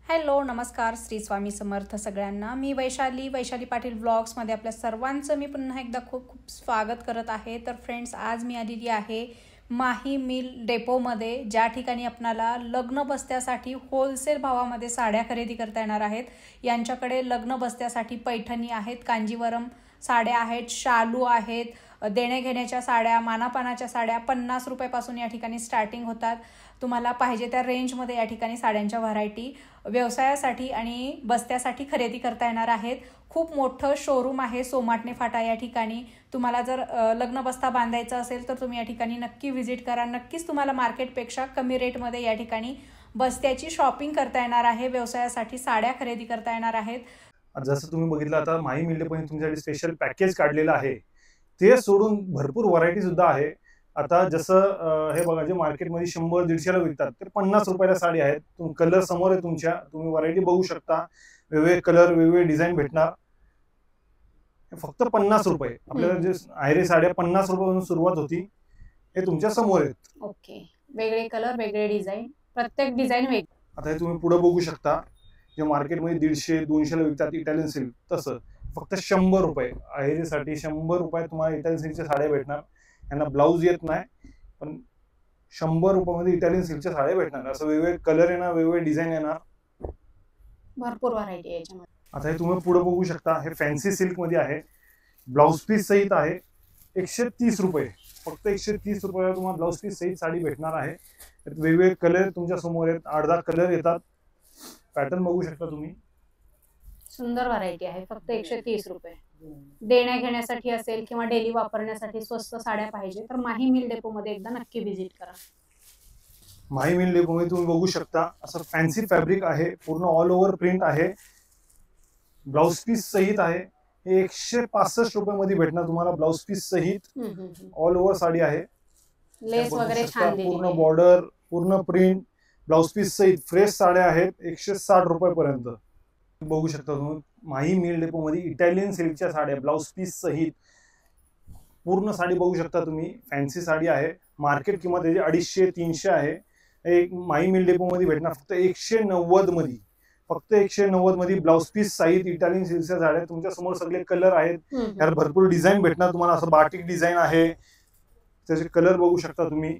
Hello नमस्कार श्री स्वामी समर्थ सगळ्यांना. मी वैशाली पाटील ब्लॉग्समध्ये आपल्या सर्वांचं मी पुन्हा एकदा खूप खूप स्वागत करत आहे. तर फ्रेंड्स, आज मी आलेली आहे माही मिल डेपोमध्ये, ज्या ठिकाणी आपणाला लग्न बस्त्यासाठी होलसेल भावामध्ये साड्या खरेदी करता येणार आहेत. यांच्याकडे लग्न बस्त्यासाठी पैठणी आहेत, कांजीवरम साड्या आहेत, शालू आहेत, देणे घेण्याच्या साड्या, मानापानाच्या साड्या 50 रुपयापासून या ठिकाणी स्टार्टिंग होतात. तुम्हाला पाहिजे त्या रेंजमध्ये या ठिकाणी साड्यांच्या व्हरायटी व्यवसायासाठी आणि बस्त्यासाठी खरेदी करता येणार आहेत. खूप मोठं शोरूम आहे सोमाटणे फाटा या ठिकाणी. तुम्हाला जर लग्न बस्ता बांधायचा असेल तर तुम्ही या ठिकाणी नक्की व्हिजिट करा. नक्कीच तुम्हाला मार्केटपेक्षा कमी रेटमध्ये या ठिकाणी बस्त्याची शॉपिंग करता येणार आहे, व्यवसायासाठी साड्या खरेदी करता येणार आहेत. जसं तुम्ही बघितलं, आता माही मिल डेपोने तुमच्यासाठी स्पेशल पॅकेज काढलेलं आहे. ते सोडून भरपूर व्हरायटी सुद्धा आहे. आता जसं हे बघा, जे मार्केटमध्ये 100-150ला विकतात ते 50 रुपयाला साडी आहेत. कलर समोर आहे तुमच्या, तुम्ही व्हरायटी बघू शकता. वेगवेगळे कलर, वेगवेगळे डिझाईन भेटणार. फक्त 50 रुपये. आपल्याला जे आयरे साड्या 50 रुपयापासून सुरुवात होती, हे तुमच्या समोर आहेत. ओके, वेगळे कलर, वेगळे डिझाईन, प्रत्येक डिझाईन वेगळी. आता हे तुम्ही पुढे बघू शकता, जे मार्केटमध्ये 150-200ला विकतात इटालियन सिल्क, तसं फक्त 100 रुपये आयरेसाठी 100 रुपये तुम्हाला इटालियन सिल्कच्या साड्या भेटणार. यांना ब्लाऊज येत नाही, पण 100 रुपयामध्ये इटालियन सिल्कच्या साड्या भेटणार. असं वेगवेगळे कलर येणार, वेगवेगळे डिझाईन येणार, भरपूर व्हरायटी आहे याच्यामध्ये. आता हे तुम्ही पुढे बघू शकता, हे फॅन्सी सिल्क मध्ये आहे, ब्लाऊज पीस सहित आहे. 130 रुपये, फक्त 130 रुपयाला तुम्हाला ब्लाऊज पीस सहित साडी भेटणार आहे. वेगवेगळे कलर तुमच्या समोर आहेत, 8-10 कलर येतात. पॅटर्न बघू शकता तुम्ही. सुंदर व्हरायटी आहे, फक्त 130 रुपये. देण्या घेण्यासाठी असेल किंवा डेली वापरण्यासाठी स्वस्त साड्या पाहिजे तर माही मिल डेपोमध्ये एकदा नक्की व्हिजिट करा. माही मिल डेपोमध्ये तुम्ही बघू शकता, असं फॅन्सी फॅब्रिक आहे, पूर्ण ऑल ओव्हर प्रिंट आहे, ब्लाऊज पीस सहित आहे. हे 165 रुपयामध्ये भेटणार तुम्हाला, ब्लाऊज पीस सहित ऑल ओव्हर साडी आहे. लेस वगैरे छान दिली, पूर्ण बॉर्डर, पूर्ण प्रिंट, ब्लाऊज पीस सहित फ्रेश साड्या आहेत 160 रुपयापर्यंत. बघू शकता तुम्ही, माही मिल डेपोमध्ये इटालियन सिल्कच्या साड्या ब्लाऊज पीस सहित पूर्ण साडी बघू शकता तुम्ही. फॅन्सी साडी आहे, मार्केट किंमत त्याची 250-300 आहे. एक माही मिल डेपोमध्ये भेटणार फक्त 190 मध्ये, फक्त 190 मध्ये ब्लाऊज पीस सहित इटालियन सिल्कच्या साड्या. तुमच्या समोर सगळे कलर आहेत, यात भरपूर डिझाईन भेटणार तुम्हाला. असं बाटिक डिझाईन आहे, त्याचे कलर बघू शकता तुम्ही.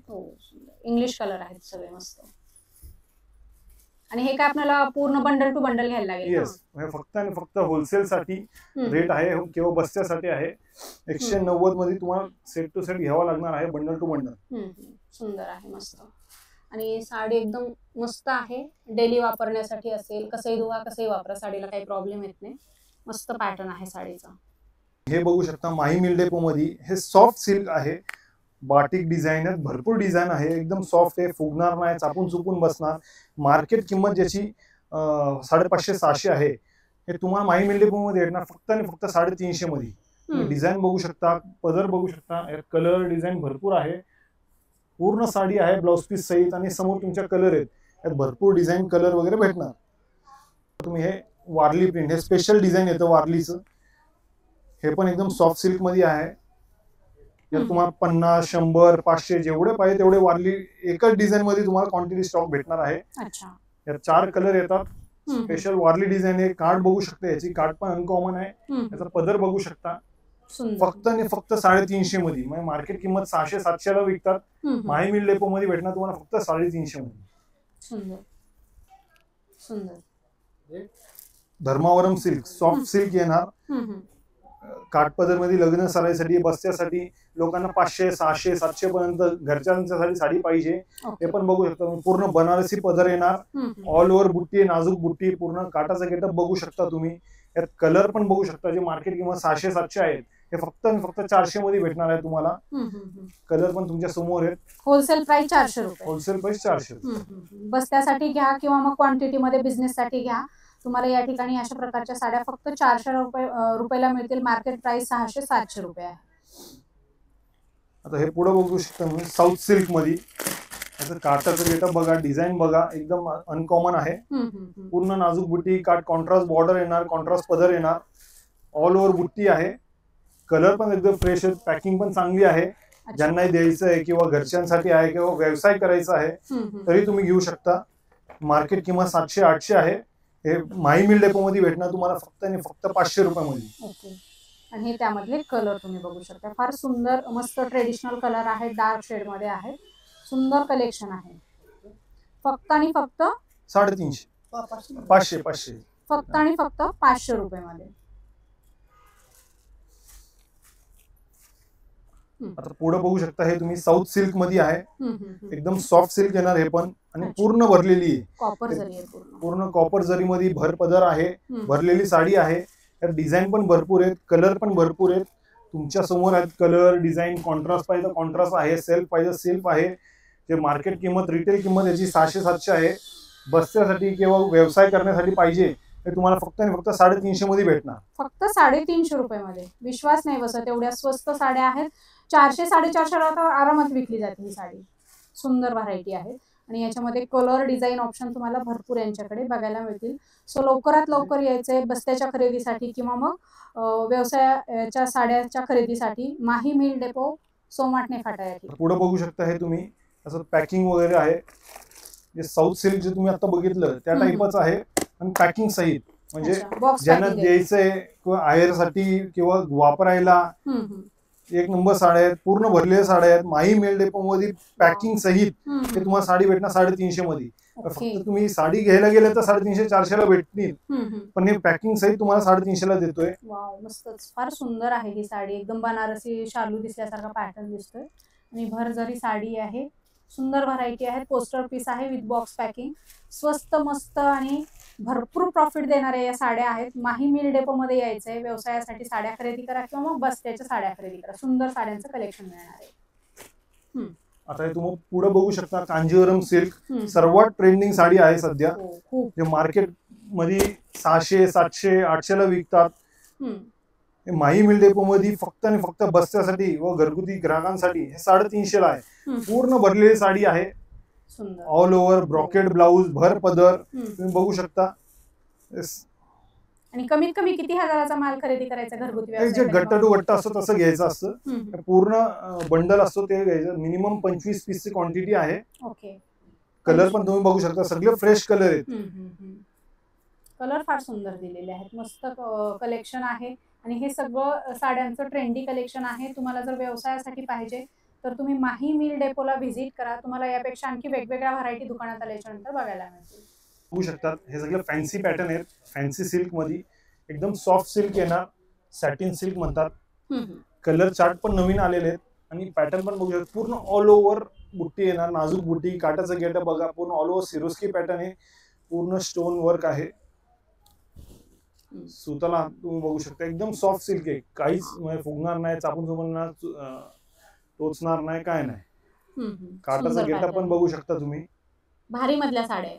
इंग्लिश कलर आहेत सगळे मस्त. आणि हे काय आपल्याला पूर्ण बंडल टू बंडल घ्यायला लागेल? येस, हे फक्त आणि फक्त होलसेल साठी रेट आहे किंवा बस्त्यासाठी आहे. 190 मध्ये तुम्हाला सेट टू सेट घ्यावा लागणार आहे, बंडल टू बंडल. सुंदर आहे, मस्त. आणि साडी एकदम मस्त आहे, डेली वापरण्यासाठी असेल, कसंही धुवा कसंही वापरा, साडीला काही प्रॉब्लेम येत नाही. मस्त पॅटर्न आहे साडीचा. हे बघू शकता, माही मिल डेपो मध्ये हे सॉफ्ट सिल्क आहे, बाटिक डिझाईन आहे, भरपूर डिझाईन आहे, एकदम सॉफ्ट आहे, फुगणार नाही, चापून चुपून बसणार. मार्केट किंमत ज्याची 550-600 आहे, हे तुम्हाला माही मिल डेपो मध्ये भेटणार फक्त आणि फक्त 350 मध्ये. डिझाईन बघू शकता, पदर बघू शकता, कलर डिझाईन भरपूर आहे. पूर्ण साडी आहे ब्लाऊज पीस सहित, आणि समोर तुमच्या कलर आहेत, यात भरपूर डिझाईन कलर वगैरे भेटणार. तुम्ही हे वारली प्रिंट, हे स्पेशल डिझाईन येतं वारलीचं. हे पण एकदम सॉफ्ट सिल्क मध्ये आहे. यात तुम्हाला 50, 100, 500 जेवढे पाहिजे तेवढे वारली एकच डिझाईन मध्ये तुम्हाला क्वांटिटी स्टॉक भेटणार आहे. यात 4 कलर येतात. स्पेशल वारली डिझाईन आहे. कार्ड बघू शकता, याची कार्ड पण अनकॉमन आहे. याचा पदर बघू शकता, फक्त आणि फक्त 350 मध्ये. म्हणजे मार्केट किंमत 600-700ला विकतात, माही मिल डेपो मध्ये भेटणार तुम्हाला फक्त 350 मध्ये. सुंदर सुंदर. धर्मावरम सिल्क, सॉफ्ट सिल्क येणार. काठपदर मध्ये लग्न सराईसाठी, बस्त्यासाठी लोकांना 500, 600, 700 पर्यंत घरच्यांसाठी साडी पाहिजे. हे पण बघू शकता, पूर्ण बनारसी पदर येणार, ऑल ओव्हर बुट्टी, नाजूक बुट्टी, पूर्ण काटाचा गेटअप बघू शकता तुम्ही. यात कलर पण बघू शकता, जे मार्केट किंमत 600-700 आहेत, हे फक्त आणि फक्त 400 मध्ये भेटणार आहे तुम्हाला. कलर पण तुमच्या समोर आहेत. होलसेल प्राइस 400 रुपये. Wholesale price 400. बस्त्यासाठी घ्या किंवा मग क्वांटिटी मध्ये बिझनेस साठी घ्या, तुम्हाला या ठिकाणी अशा प्रकारच्या साड्या फक्त 400 रुपयाला मिळतील. मार्केट प्राइस 600-700 रुपये आहे. आता हे पुढे बघू शकता तुम्ही, साऊथ सिल्क मध्ये. याचं काटाचं गेटअप बघा, डिझाईन बघा, एकदम अनकॉमन आहे. पूर्ण नाजूक बुट्टी, काट कॉन्ट्रास्ट बॉर्डर येणार, कॉन्ट्रास्ट पदर येणार, ऑल ओव्हर बुट्टी आहे. कलर पण एकदम फ्रेश आहेत, पॅकिंग पण चांगली आहे. ज्यांनाही द्यायचं आहे किंवा घरच्यांसाठी आहे किंवा व्यवसाय करायचा आहे तरी तुम्ही घेऊ शकता. मार्केट किंमत 700-800 आहे. हे माही मिल डेपो मध्ये भेटणार तुम्हाला फक्त आणि फक्त 500 रुपयामध्ये. ओके. आणि हे त्यामधले कलर तुम्ही बघू शकता, फार सुंदर मस्त ट्रेडिशनल कलर आहे, डार्क शेड मध्ये आहे, सुंदर कलेक्शन आहे. फक्त आणि फक्त 350, 500 फक्त आणि फक्त 500 रुपयामध्ये. आता पुढे बघू शकता हे तुम्ही साऊथ सिल्क मध्ये आहे, एकदम सॉफ्ट सिल्क येणार हे पण, आणि पूर्ण भरलेली आहे, कॉपर जरी आहे, पूर्ण कॉपर जरी मध्ये भर पदर आहे, भरलेली साडी आहे. तर डिझाईन पण भरपूर आहेत, कलर पण भरपूर आहेत तुमच्या समोर आहेत. कलर डिझाईन कॉन्ट्रास्ट पाहिजे कॉन्ट्रास्ट आहे, सेल्फ पाहिजे सेल्फ आहे. जे मार्केट किंमत रिटेल किंमत याची 600-700 आहे. बसण्यासाठी किंवा व्यवसाय करण्यासाठी पाहिजे ते तुम्हाला फक्त आणि फक्त 350 मध्ये भेटणार. फक्त 350 रुपयामध्ये. विश्वास नाही बसत, एवढ्या स्वस्त साड्या आहेत. 400-450 ला तर आरामात विकली जाते ही साडी. सुंदर व्हरायटी आहे आणि याच्यामध्ये कलर डिझाईन ऑप्शन तुम्हाला भरपूर यांच्याकडे बघायला मिळतील. सो लवकरात लवकर यायचंय बस्त्याच्या खरेदीसाठी किंवा मग व्यवसायाच्या साड्याच्या खरेदीसाठी. माही मिल डेपो, सोमाटणे फाटा या ठिकाणी. पुढे बघू शकता हे तुम्ही असं पॅकिंग वगैरे आहे. जे साऊथ सिल्क जे तुम्ही आता बघितलं त्या टाईपच आहे, आणि पॅकिंग सहित, म्हणजे ज्यांना द्यायचंय किंवा आयरसाठी किंवा वापरायला एक नंबर साड्या आहेत, पूर्ण भरलेल्या साड्या आहेत. माही मेल डेपो मध्ये पॅकिंग सहित हे तुम्हाला साडी भेटणार 350 मध्ये. फक्त तुम्ही साडी घ्यायला गेले तर 350-400 ला भेटतील, पण हे पॅकिंग सहित तुम्हाला 350 ला देतोय. वाव, मस्तच, फार सुंदर आहे ही साडी. एकदम बनारसी शालू दिसल्यासारखा पॅटर्न दिसतोय आणि भर जरी साडी आहे. सुंदर व्हरायटी आहे, पोस्टर पीस आहे विथ बॉक्स पॅकिंग. स्वस्त मस्त आणि भरपूर प्रॉफिट देणाऱ्या या साड्या आहेत. माही मिल डेपो मध्ये यायचंय, व्यवसायासाठी साड्या खरेदी करा किंवा मग बस्त्याच्या साड्या खरेदी करा. सुंदर साड्यांचं कलेक्शन मिळणार आहे. आता तुम्ही पुढे बघू शकता कांजीवरम सिल्क, सर्वात ट्रेंडिंग साडी आहे सध्या. जे मार्केट मध्ये 600, 700, 800 ला विकतात. माही मिल डेपो मध्ये फक्त आणि फक्त बस्त्यासाठी व घरगुती ग्राहकांसाठी हे 350 ला आहे. पूर्ण भरलेली साडी आहे, ऑल ओव्हर ब्रॉकेड ब्लाउज, भर पदर तुम्ही बघू शकता. आणि कमीत कमी किती हजाराचा माल खरेदी करायचा घरगुती? जे गट्टा टू गट्टा असतं तसं घ्यायचं असतं, पूर्ण बंडल असतो ते घ्यायचं. मिनिमम 25 पीसची क्वांटिटी आहे. ओके. कलर पण तुम्ही बघू शकता, सगळे फ्रेश कलर आहेत. कलर फार सुंदर दिलेले आहेत, मस्त कलेक्शन आहे. आणि हे सगळं साड्यांचं ट्रेंडी कलेक्शन आहे. तुम्हाला जर व्यवसायासाठी पाहिजे तर तुम्ही माही मिल डेपोला व्हिजिट करा. तुम्हाला यापेक्षा आणखी वेगवेगळ्या व्हरायटी दुकानात आल्याच्या नंतर बघायला मिळतील. बघू शकतात हे सगळे फॅन्सी पॅटर्न आहेत. फॅन्सी सिल्क मध्ये एकदम सॉफ्ट सिल्क येणार, सॅटिन सिल्क म्हणतात. कलर चार्ट पण नवीन आलेले आहेत आणि पॅटर्न पण बघू शकता. पूर्ण ऑल ओव्हर बुट्टी येणार, नाजूक बुट्टी, काटाचा गेटअप बघा. पूर्ण ऑल ओव्हर सिरोस्की पॅटर्न आहे, पूर्ण स्टोन वर्क आहे. सुताला तुम्ही बघू शकता एकदम सॉफ्ट सिल्क आहे, काहीच फुगणार नाही, चापून चुपणार, टोचणार नाही, काय नाही. काटाचा गेटअप पण बघू शकता तुम्ही. भारी मधल्या साड्या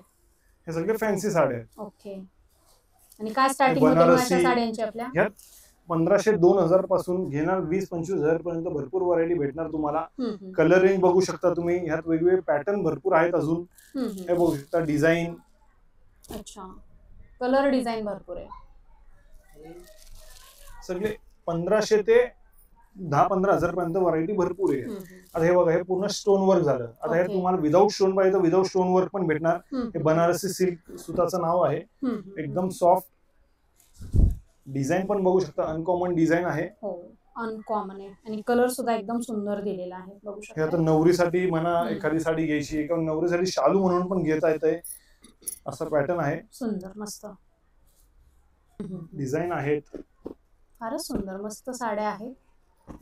हे सगळे फॅन्सी साड्या आहेत. ओके. आणि काय स्टार्टिंग बनारसी साड्यांची आपल्या ह्यात 1500-2000 पासून घेणार 20-25 हजार पर्यंत भरपूर व्हरायटी भेटणार तुम्हाला. कलरिंग बघू शकता तुम्ही, ह्यात वेगवेगळे पॅटर्न भरपूर आहेत अजून. हे बघू शकता डिझाईन. अच्छा, कलर डिझाईन भरपूर आहे. सगळे 1500 ते 10-15 हजार पर्यंत व्हरायटी भरपूर आहे. आता हे बघा, हे पूर्ण स्टोन वर्क झालं. आता हे तुम्हाला विदाऊट स्टोन पाहिजे तर विदाऊट स्टोन वर्क पण भेटणार. हे बनारसी सिल्क सुताचं नाव आहे. एकदम सॉफ्ट डिझाईन पण बघू शकता, अनकॉमन डिझाईन आहे. अनकॉमन आहे आणि कलर सुद्धा एकदम सुंदर दिलेला आहे, बघू शकता. हे आता नवरीसाठी म्हणा, एखादी साडी घ्यायची किंवा नवरीसाठी शालू म्हणून पण घेता येते, असं पॅटर्न आहे. सुंदर मस्त डिझाईन आहेत, फारच सुंदर मस्त साड्या आहेत.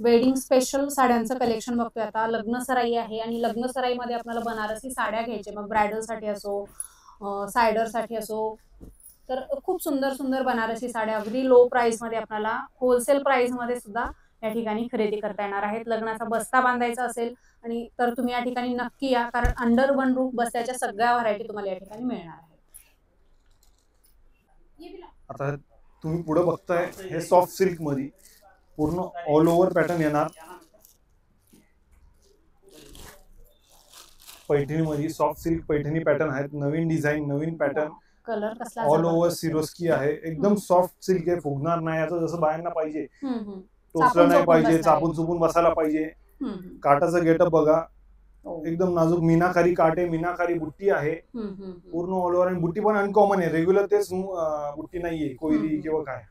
वेडिंग स्पेशल साड्यांचं कलेक्शन बघतोय आता. लग्न सराई आहे आणि लग्न सराईमध्ये आपल्याला बनारसी साड्या घ्यायचे, मग ब्रायडल साठी असो, सायडर साठी असो, तर खूप सुंदर सुंदर बनारसी साड्या अगदी लो प्राइस मध्ये आपल्याला होलसेल प्राइस मध्ये सुद्धा या ठिकाणी खरेदी करता येणार आहेत. लग्नाचा बस्ता बांधायचा असेल आणि तर तुम्ही या ठिकाणी नक्की या, कारण अंडर वन रूफ बस्त्याच्या सगळ्या व्हरायटी तुम्हाला या ठिकाणी मिळणार आहेत. आता तुम्ही पुढे बघताय हे सॉफ्ट सिल्क मध्ये पूर्ण ऑल ओव्हर पॅटर्न येणार. पैठणी मध्ये सॉफ्ट सिल्क पैठणी पॅटर्न आहेत. नवीन डिझाईन, नवीन पॅटर्न, कलर कसला ऑल ओव्हर सिरोस्की आहे. एकदम सॉफ्ट सिल्क आहे, फुगणार नाही. याचं जसं बायांना पाहिजे, टोचलं नाही पाहिजे, चापून चुपून बसायला पाहिजे. काटाचा गेटअप बघा, एकदम नाजूक मीनाकारी काट आहे, मीनाकारी बुट्टी आहे पूर्ण ऑल ओव्हर. आणि बुट्टी पण अनकॉमन आहे, रेग्युलर तेच बुट्टी नाहीये कोयरी किंवा काय.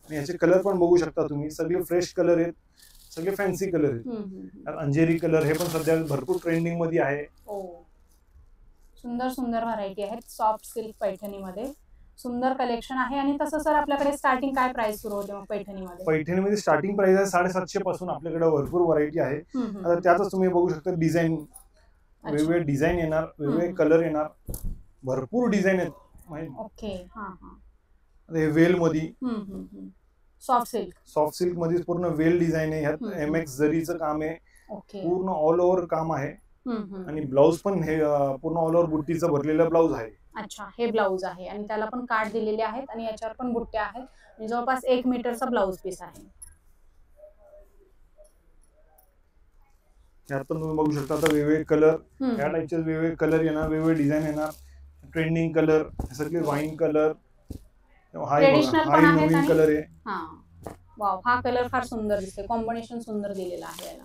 आणि याचे कलर पण बघू शकता तुम्ही, सगळे फ्रेश कलर आहेत, सगळे फॅन्सी कलर आहेत. अंजेरी कलर हे पण सध्या भरपूर ट्रेंडिंग मध्ये आहे. सुंदर सुंदर व्हरायटी आहेत सॉफ्ट सिल्क पैठणीमध्ये, सुंदर कलेक्शन आहे. आणि तसं सर आपल्याकडे स्टार्टिंग काय प्राइस सुरू होते पैठणीमध्ये? पैठणीमध्ये स्टार्टिंग प्राइस आहे 750 पासून, आपल्याकडे भरपूर व्हरायटी आहे. आता त्यातच तुम्ही बघू शकता डिझाईन, वेगवेगळे डिझाईन येणार, वेगवेगळे कलर येणार, भरपूर डिझाईन आहेत. ओके. हे वेल मध्ये सॉफ्ट सिल्क मध्ये पूर्ण वेल डिझाईन आहे. ह्यात MX जरीचं काम आहे, पूर्ण ऑल ओव्हर काम आहे. आणि ब्लाउज पण हे पूर्ण ऑल ओव्हर बुट्टीचं भरलेलं ब्लाउज आहे. अच्छा, हे ब्लाउज आहे आणि त्याला पण काठ दिलेले आहेत आणि याच्यावर पण बुट्ट्या आहेत आणि जवळपास 1 मीटरचा ब्लाउज पीस आहे. यात पण तुम्ही बघू शकता आता वेगवेगळे कलर, या टाइपचे वेगवेगळे कलर येणार, वेगवेगळे डिझाईन येणार, ट्रेंडिंग कलर, सगळे वाईन कलर, हा नवीन कलर आहे. वाव, हा कलर फार सुंदर दिसते, कॉम्बिनेशन सुंदर दिलेला आहे याला.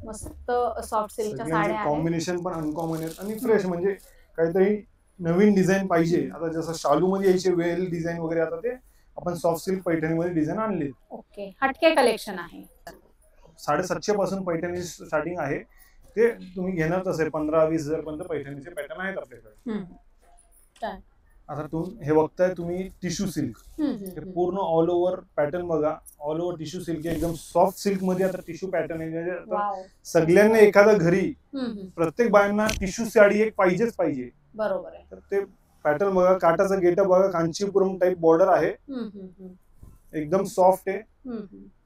मस्त सॉफ्ट सिल्कच्या साड्या आहेत, कॉम्बिनेशन पण अनकॉमन आहेत आणि फ्रेश, म्हणजे काहीतरी नवीन डिझाईन पाहिजे. आता जसं शालू मध्ये यायचे वेल डिझाईन वगैरे, आता ते आपण सॉफ्ट सिल्क पैठणीमध्ये डिझाईन आणले. ओके, हटके कलेक्शन आहे. 750 पासून पैठणी स्टार्टिंग आहे. ते तुम्ही घेणार तसे 15-20 हजार पर्यंत पैठणीचे पॅटर्न आहेत आपल्याकडे. आता तुम्ही हे बघताय तुम्ही टिश्यू सिल्क, पूर्ण ऑल ओव्हर पॅटर्न बघा, ऑल ओव्हर टिश्यू सिल्क, एकदम सॉफ्ट सिल्क मध्ये आता टिश्यू पॅटर्न आहे. सगळ्यांना एखादा घरी प्रत्येक बायांना टिश्यू साडी एक पाहिजेच पाहिजे. बरोबर आहे. तर ते पॅटर्न बघा, काटाचा गेटअप बघा, कांचीपुरम टाइप बॉर्डर आहे, एकदम सॉफ्ट आहे.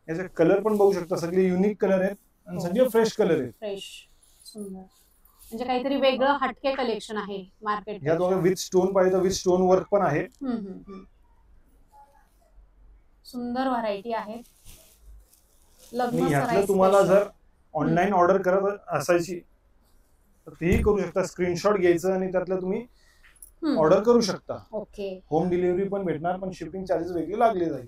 याचे कलर पण बघू शकता, सगळे युनिक कलर आहेत आणि सगळे फ्रेश कलर आहेत. फ्रेश, सुंदर, म्हणजे काहीतरी वेगळं हटके कलेक्शन आहे मार्केट. यात बघा विथ स्टोन पाहिजे, विथ स्टोन वर्क पण आहे. सुंदर व्हरायटी आहे. यातलं तुम्हाला जर ऑनलाईन ऑर्डर करत असायची तर तेही करू शकता, स्क्रीनशॉट घ्यायचं आणि त्यातलं तुम्ही ऑर्डर करू शकता. ओके. होम डिलिव्हरी पण भेटणार, पण शिपिंग चार्जेस वेगळे लागले जाईल.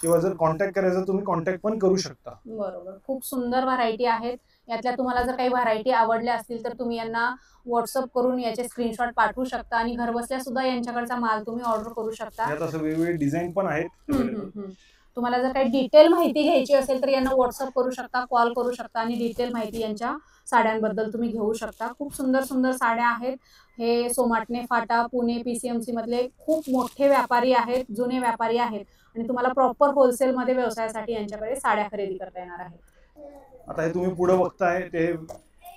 किंवा जर कॉन्टॅक्ट करायचं तुम्ही कॉन्टॅक्ट पण करू शकता. बरोबर, खूप सुंदर व्हरायटी आहेत. यातल्या तुम्हाला जर काही व्हरायटी आवडल्या असतील तर तुम्ही यांना व्हॉट्सअप करून याचे स्क्रीनशॉट पाठवू शकता आणि घर बसल्या सुद्धा यांच्याकडचा माल तुम्ही ऑर्डर करू शकता. यात असं वेगवेगळे डिझाईन पण आहेत. तुम्हाला जर काही डिटेल माहिती घ्यायची असेल तर यांना व्हॉट्सअप करू शकता, कॉल करू शकता आणि डिटेल माहिती यांच्या साड्यांबद्दल तुम्ही घेऊ शकता. खूप सुंदर सुंदर साड्या आहेत. हे सोमाटणे, फाटा, पुणे, PCMC मधले खूप मोठे व्यापारी आहेत, जुने व्यापारी आहेत आणि तुम्हाला प्रॉपर होलसेल मध्ये व्यवसायासाठी यांच्याकडे साड्या खरेदी करता येणार आहेत. आता हे तुम्ही पुढे बघताय ते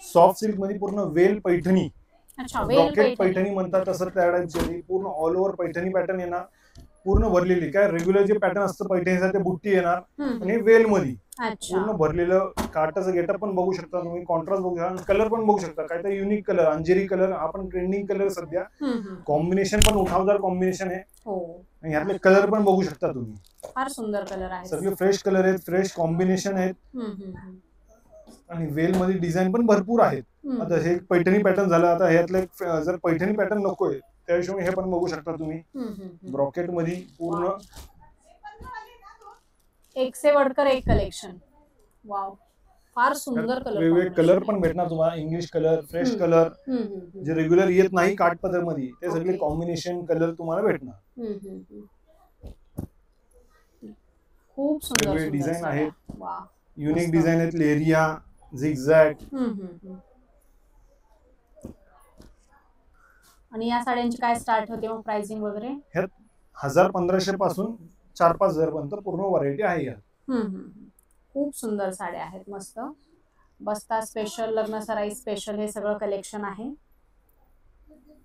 सॉफ्ट सिल्क मध्ये पूर्ण वेल पैठणी, रॉकेट पैठणी म्हणतात तसं त्या टाइपची, पूर्ण ऑल ओव्हर पैठणी पॅटर्न येणार, पूर्ण भरलेली. काय रेग्युलर जे पॅटर्न असतं पैठणीचा ते बुट्टी येणार आणि वेल मध्ये पूर्ण भरलेलं. काटाचं गेटअप पण बघू शकता तुम्ही, कॉन्ट्रास्ट बघू शकता, कलर पण बघू शकता, काहीतरी युनिक कलर, अंजेरी कलर हा पण ट्रेंडिंग कलर सध्या. कॉम्बिनेशन पण उठावदार कॉम्बिनेशन आहे आणि यातले कलर पण बघू शकता तुम्ही, फार सुंदर कलर आहेत, सगळे फ्रेश कलर आहेत, फ्रेश कॉम्बिनेशन आहेत आणि वेल मध्ये डिझाईन पण भरपूर आहेत. आता हे पैठणी पॅटर्न झालं. आता ह्यातले जर पैठणी पॅटर्न नकोय त्या हिशोबाने हे पण बघू शकता तुम्ही, ब्रॉकेट मध्ये पूर्ण एक से बढ़कर एक कलेक्शन. वाव, फार सुंदर कलर, वेगवेगळे कलर पण भेटणार तुम्हाला, इंग्लिश कलर, फ्रेश कलर, जे रेग्युलर येत नाही काठपदर मध्ये ते सगळे कॉम्बिनेशन कलर तुम्हाला भेटणार. खूप सुंदर डिझाईन आहेत, युनिक डिझाईन आहेत, लेरिया, झिगझॅग. आणि या साड्यांची काय स्टार्ट होते मग प्राइसिंग वगैरे? 1000-1500 पासून 4-5 पर्यंत पूर्ण व्हरायटी आहे यात. खूप सुंदर साड्या आहेत, मस्त. बस्ता स्पेशल, लग्न सराई स्पेशल हे सगळं कलेक्शन आहे.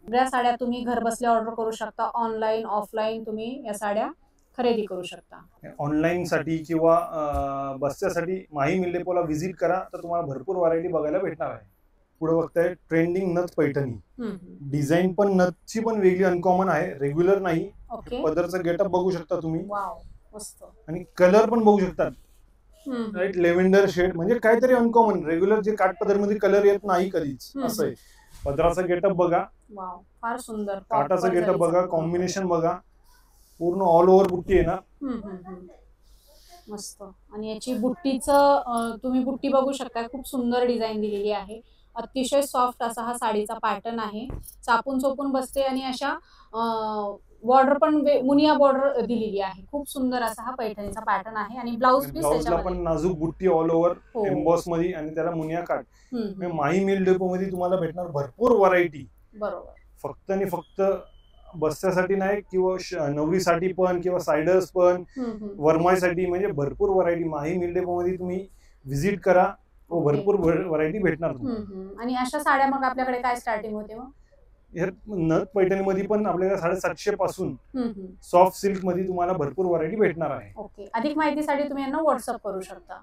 सगळ्या साड्या तुम्ही घर बसल्या ऑर्डर करू शकता. ऑनलाईन ऑफलाईन तुम्ही या साड्या खरेदी करू शकता. ऑनलाईन साठी किंवा बस्त्यासाठी माही मिल डेपोला व्हिजिट करा तर तुम्हाला भरपूर व्हरायटी बघायला भेटणार आहे. पुढे बघताय ट्रेंडिंग नथ पैठणी, डिझाईन पण नथची पण वेगळी अनकॉमन आहे, रेग्युलर नाही. पदरचा गेटअप बघू शकता तुम्ही, आणि कलर पण बघू शकता, राईट, लेव्हेंडर शेड, म्हणजे काहीतरी अनकॉमन, रेग्युलर जे काठपदर मध्ये कलर येत नाही कधीच असं आहे. पदराचा गेटअप बघा, फार सुंदर. काटाचा गेटअप बघा, कॉम्बिनेशन बघा, पूर्ण ऑल ओव्हर बुट्टी येणार, मस्त. आणि याची बुट्टीचं तुम्ही बुट्टी बघू शकता, खूप सुंदर डिझाईन दिलेली आहे. अतिशय सॉफ्ट असा हा साडीचा पॅटर्न आहे. चापून चोपून बसते आणि अशा बॉर्डर पण मुनिया बॉर्डर दिलेली आहे. खूप सुंदर असा हा पैठणीचा पॅटर्न आहे आणि ब्लाउज पीस ब्लाउजला पण त्याच्यामध्ये नाजूक बुट्टी ऑल ओव्हर हो. एम्बॉस मध्ये आणि त्याला मुनिया काट. हम्म, माही मिल डेपो मध्ये तुम्हाला भेटणार भरपूर व्हरायटी. बरोबर. फक्त आणि फक्त बस्त्यासाठी नाही किंवा नवरीसाठी पण किंवा सायडर्स पण वरमाईसाठी म्हणजे भरपूर व्हरायटी माही मिल डेपो मध्ये तुम्ही व्हिजिट करा. भरपूर व्हरायटी भेटणार तुम्हाला. आणि अशा साड्या मग आपल्याकडे काय स्टार्टिंग होते मग? नथ पैठणीमध्ये पण आपल्याला 750 पासून सॉफ्ट सिल्क मध्ये तुम्हाला भरपूर व्हरायटी भेटणार आहे. ओके. अधिक माहितीसाठी तुम्ही यांना व्हॉट्सअप करू शकता.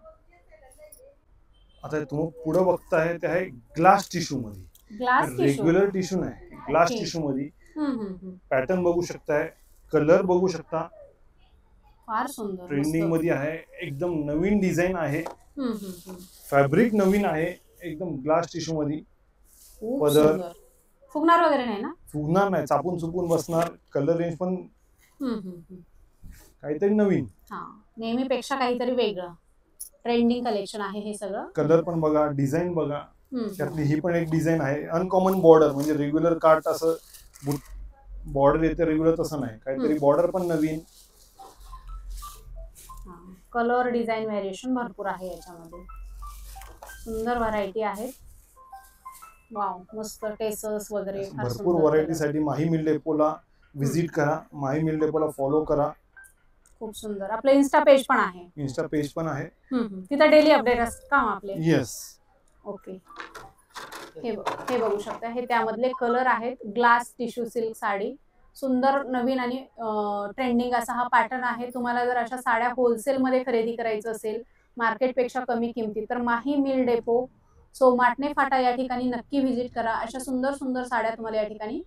आता तुम्ही पुढे बघताय ते आहे ग्लास टिश्यू मध्ये. ग्लास रेग्युलर टिश्यू नाही, ग्लास टिश्यू मध्ये पॅटर्न बघू शकताय, कलर बघू शकता. फार सुंदर ट्रेंडिंग मध्ये आहे, एकदम नवीन डिझाईन आहे. फॅब्रिक नवीन आहे, एकदम ग्लास टिश्यू मध्ये. पदर फुगणार वगैरे नाही ना? फुगणार नाही, चापून चुपून बसणार. कलर रेंज पण काहीतरी नवीन, नेहमीपेक्षा काहीतरी वेगळं. ट्रेंडिंग कलेक्शन आहे हे सगळं. कलर पण बघा, डिझाईन बघा. त्यातली ही पण एक डिझाईन आहे, अनकॉमन बॉर्डर. म्हणजे रेग्युलर काट असं बॉर्डर येते रेग्युलर तसं नाही, काहीतरी बॉर्डर पण नवीन. कलर डिझाईन व्हेरिएशन भरपूर आहे याच्यामध्ये. सुंदर व्हरायटी आहे. वाव, मस्त टेसल्स वगैरे भरपूर व्हरायटी साठी माही मिल डेपोला व्हिजिट करा, माही मिल डेपोला फॉलो करा. खूप सुंदर. आपलं इन्स्टा पेज पण आहे. इन्स्टा पेज पण आहे, तिथे डेली अपडेट असतात का आपले? येस. ओके. हे बघू शकता, हे त्यामधले कलर आहेत. ग्लास टिश्यू सिल्क साडी, सुंदर नवीन आणि ट्रेंडिंग असा हा पॅटर्न आहे. तुम्हाला जर अशा साड्या होलसेल मध्ये खरेदी करायचं असेल मार्केटपेक्षा कमी किमतीत, तर माही मिल डेपो सो माटणे फाटा या ठिकाणी नक्की व्हिजिट करा. अशा सुंदर सुंदर साड्या तुम्हाला या ठिकाणी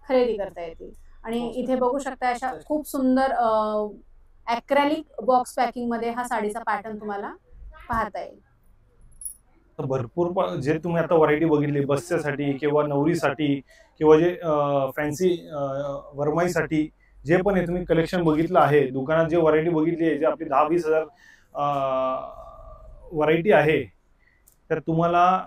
खरेदी करता येतील. आणि इथे बघू शकता अशा खूप सुंदर ॲक्रेलिक बॉक्स पॅकिंग मध्ये हा साडीचा पॅटर्न तुम्हाला पाहता येईल. भरपूर जे तुम्ही आता व्हरायटी बघितली बस्त्यासाठी किंवा नवरीसाठी किंवा जे फॅन्सी वरमाईसाठी जे पण आहे तुम्ही कलेक्शन बघितलं आहे दुकानात, जे व्हरायटी बघितली आहे, जे आपली 10-20 हजार व्हरायटी आहे, तर तुम्हाला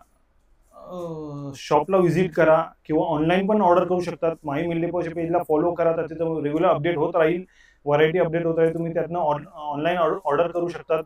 शॉपला व्हिजिट करा किंवा ऑनलाईन पण ऑर्डर करू शकतात. माही मिल डेपोच्या पेजला फॉलो करा, तर तिथं रेग्युलर अपडेट होत राहील, व्हरायटी अपडेट होत राहील. तुम्ही त्यातनं ऑनलाईन ऑर्डर करू शकतात.